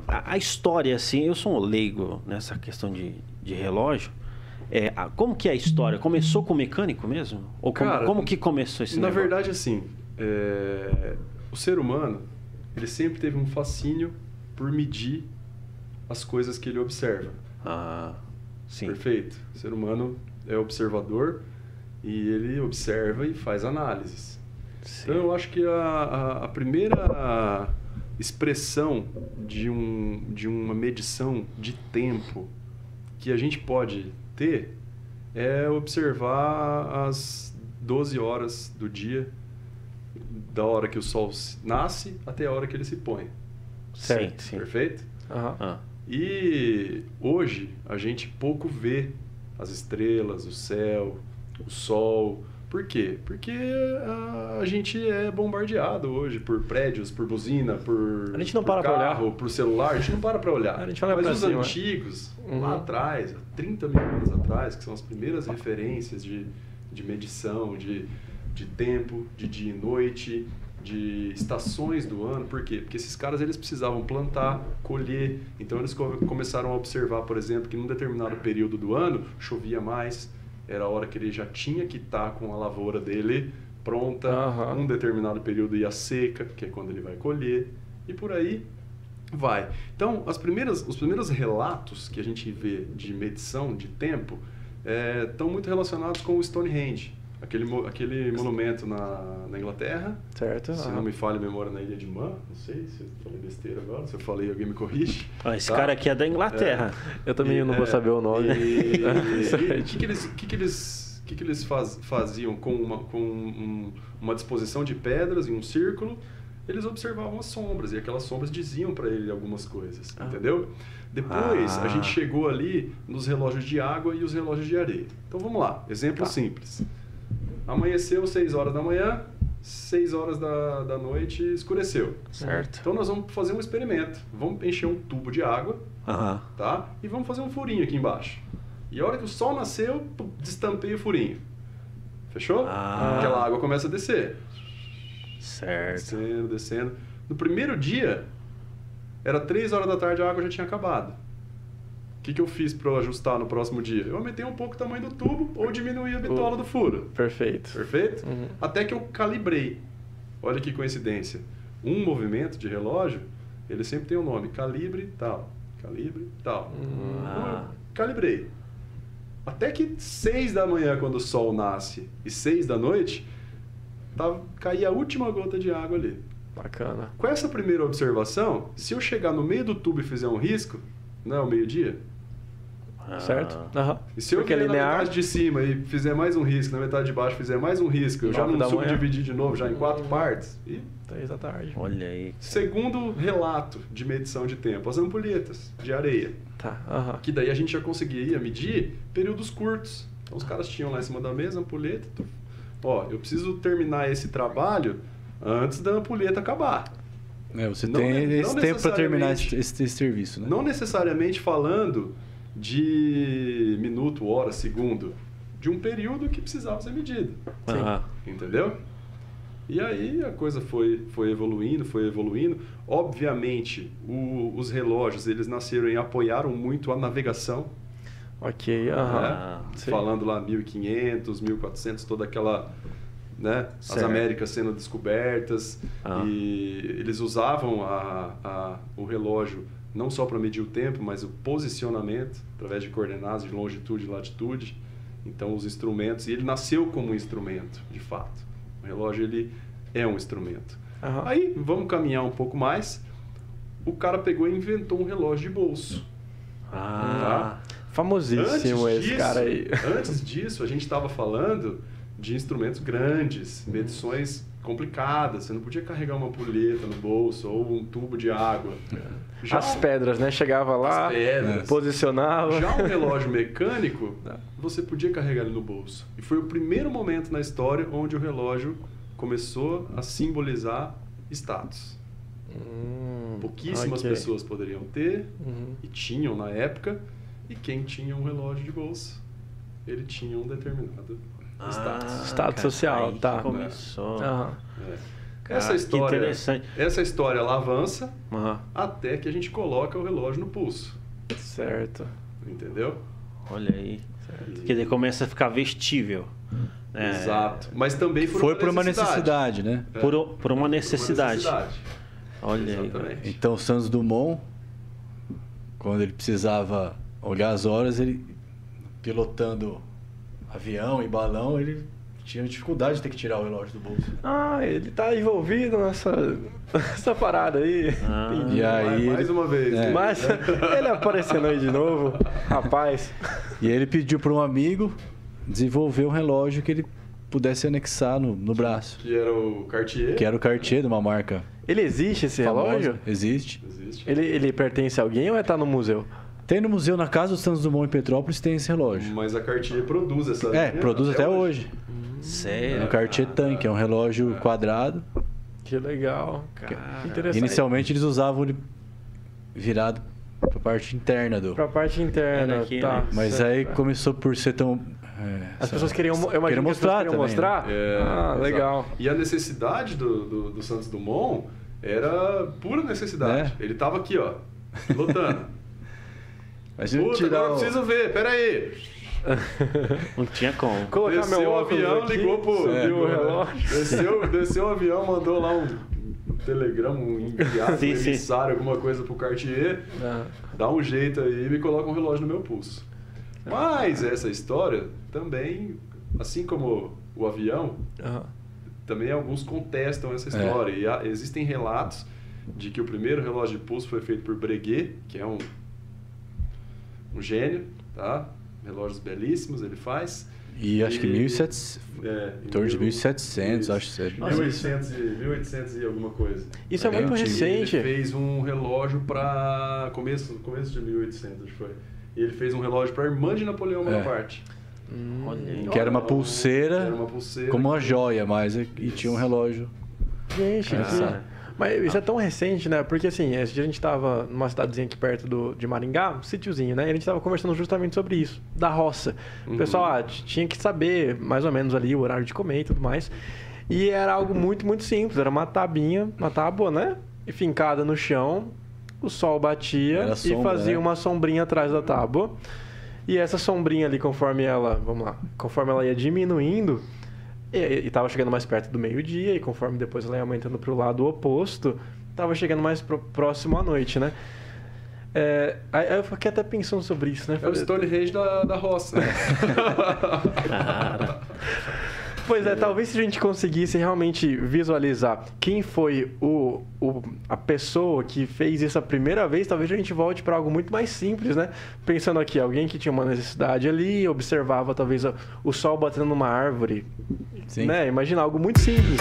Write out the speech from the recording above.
a história, assim, eu sou um leigo nessa questão de relógio. Como que é a história? Começou com o mecânico mesmo? Ou como que começou esse negócio? Na verdade, assim, o ser humano, ele sempre teve um fascínio por medir as coisas que ele observa. Sim. Perfeito. O ser humano é observador e ele observa e faz análises. Sim. Então, eu acho que a primeira expressão de uma medição de tempo que a gente pode ter é observar as 12 horas do dia, da hora que o sol nasce até a hora que ele se põe. Certo. Sim. Perfeito? E hoje a gente pouco vê as estrelas, o céu, o sol. Por quê? Porque a gente é bombardeado hoje por prédios, por buzina, por a gente não por para carro, olhar. por celular. A gente não para olhar. A gente olha Mas pra os cima. antigos, lá atrás, há 30 mil anos atrás, que são as primeiras referências de medição, de tempo, de dia e noite, de estações do ano. Por quê? Porque esses caras eles precisavam plantar, colher. Então eles começaram a observar, por exemplo, que num determinado período do ano chovia mais. Era a hora que ele já tinha que estar com a lavoura dele pronta. Um determinado período ia seca, que é quando ele vai colher. E por aí vai. Então, os primeiros relatos que a gente vê de medição de tempo estão muito relacionados com o Stonehenge. Aquele monumento na Inglaterra. Certo. Se não me falha a memória, na Ilha de Man. Não sei se eu falei besteira agora. Se eu falei, alguém me corrige. Esse cara aqui é da Inglaterra. Eu também não vou saber o nome. O que eles faziam com uma disposição de pedras em um círculo? Eles observavam as sombras. E aquelas sombras diziam para ele algumas coisas. Entendeu? Depois, a gente chegou ali nos relógios de água e os relógios de areia. Então, vamos lá. Exemplo simples. Amanheceu 6 horas da manhã, 6 horas da noite escureceu. Certo. Então nós vamos fazer um experimento. Vamos encher um tubo de água, tá? E vamos fazer um furinho aqui embaixo. E a hora que o sol nasceu, destampei o furinho. Fechou? Aquela água começa a descer. Certo. Descendo. No primeiro dia, era 3 horas da tarde, a água já tinha acabado. O que eu fiz para ajustar no próximo dia? Eu aumentei um pouco o tamanho do tubo ou diminuí a bitola do furo. Perfeito. Perfeito? Até que eu calibrei. Olha que coincidência. Um movimento de relógio, ele sempre tem um nome. Calibre tal. Calibre tal. Então, eu calibrei. Até que 6 da manhã, quando o sol nasce, e 6 da noite, caía a última gota de água ali. Bacana. Com essa primeira observação, se eu chegar no meio do tubo e fizer um risco, não é o meio-dia? Certo? E se eu vier na metade de cima e fizer mais um risco, na metade de baixo fizer mais um risco, eu já não subdividir de novo, já em 4 partes? E 3 da tarde. Olha aí. Segundo relato de medição de tempo, as ampulhetas de areia. Que daí a gente já conseguiria medir períodos curtos. Então os caras tinham lá em cima da mesa a ampulheta. Eu preciso terminar esse trabalho antes da ampulheta acabar. Você tem esse tempo para terminar esse serviço, né? Não necessariamente falando de minuto, hora, segundo, de um período que precisava ser medido. Entendeu? E aí a coisa foi evoluindo. Obviamente, os relógios, eles nasceram e apoiaram muito a navegação. Ok, falando lá 1500, 1400, toda aquela... Né? As Américas sendo descobertas. E eles usavam o relógio não só para medir o tempo, mas o posicionamento através de coordenadas de longitude e latitude. Então os instrumentos, e ele nasceu como um instrumento, de fato. O relógio, ele é um instrumento. Aí vamos caminhar um pouco mais. O cara pegou e inventou um relógio de bolso. Famosíssimo esse cara aí. Antes disso, a gente estava falando de instrumentos grandes, medições complicadas. Você não podia carregar uma ampulheta no bolso ou um tubo de água. As pedras, né? Chegava lá, posicionava. Já um relógio mecânico, você podia carregar ele no bolso. E foi o primeiro momento na história onde o relógio começou a simbolizar status. Pouquíssimas pessoas poderiam ter, e tinham na época, e quem tinha um relógio de bolso, ele tinha um determinado status social, aí começou. Essa história ela avança até que a gente coloca o relógio no pulso. Certo. Entendeu? Olha aí. Quer dizer, começa a ficar vestível. Exato. Mas também foi por uma necessidade, né? Por uma necessidade. Olha Exatamente. aí. Então, Santos Dumont, quando ele precisava olhar as horas, ele pilotando avião e balão, ele tinha dificuldade de ter que tirar o relógio do bolso. Ele tá envolvido nessa parada aí. E aí mais uma vez. Mas ele aparecendo aí de novo, rapaz. E ele pediu para um amigo desenvolver um relógio que ele pudesse anexar no braço. Que era o Cartier. Que era o Cartier, de uma marca. Ele existe, esse famosa. relógio? Existe. Ele pertence a alguém ou tá no museu? Tem no museu, na casa do Santos Dumont em Petrópolis, tem esse relógio. Mas a Cartier produz essa linha. Produz até hoje. Sério? É o Cartier Tank, é um relógio quadrado. Que legal, cara. Interessante. Inicialmente eles usavam ele virado para a parte interna do. Para a parte interna, aqui, tá. né? Mas aí começou por ser tão. As pessoas queriam mostrar também. Mostrar? Legal. E a necessidade do Santos Dumont era pura necessidade. Ele tava aqui, ó, lutando. Agora eu preciso ver, peraí. Não tinha como. Desceu o avião, ligou pro relógio. Desceu o avião, mandou lá um telegrama, um enviado, um emissário, alguma coisa pro Cartier. Dá um jeito aí e me coloca um relógio no meu pulso. Mas essa história também, assim como o avião, também alguns contestam essa história. E existem relatos de que o primeiro relógio de pulso foi feito por Breguet, que é um gênio, tá? Relógios belíssimos ele faz. E acho que 1.700, em torno de 1.700, acho que 1800 e alguma coisa. Isso é muito recente. Ele fez um relógio para começo de 1800, acho que foi. E ele fez um relógio para a irmã de Napoleão Bonaparte. Que era uma pulseira, como uma joia, mas e tinha um relógio. Gente, mas isso é tão recente, né? Porque assim, a gente tava numa cidadezinha aqui perto de Maringá, um sítiozinho, né? E a gente tava conversando justamente sobre isso, da roça. O pessoal tinha que saber mais ou menos ali o horário de comer e tudo mais. E era algo muito, muito simples. Era uma tábua, né? E fincada no chão, o sol batia e fazia uma sombrinha atrás da tábua. E essa sombrinha ali, conforme ela ia diminuindo, e estava chegando mais perto do meio-dia, e conforme depois ela ia aumentando para o lado oposto, estava chegando mais próximo à noite, né? Aí eu fiquei até pensando sobre isso, né? É o Stonehenge da roça. Cara. Pois é, talvez se a gente conseguisse realmente visualizar quem foi a pessoa que fez isso a primeira vez, talvez a gente volte para algo muito mais simples, né? Pensando aqui, alguém que tinha uma necessidade ali, observava talvez o sol batendo numa árvore. Sim. Né? Imagina algo muito simples.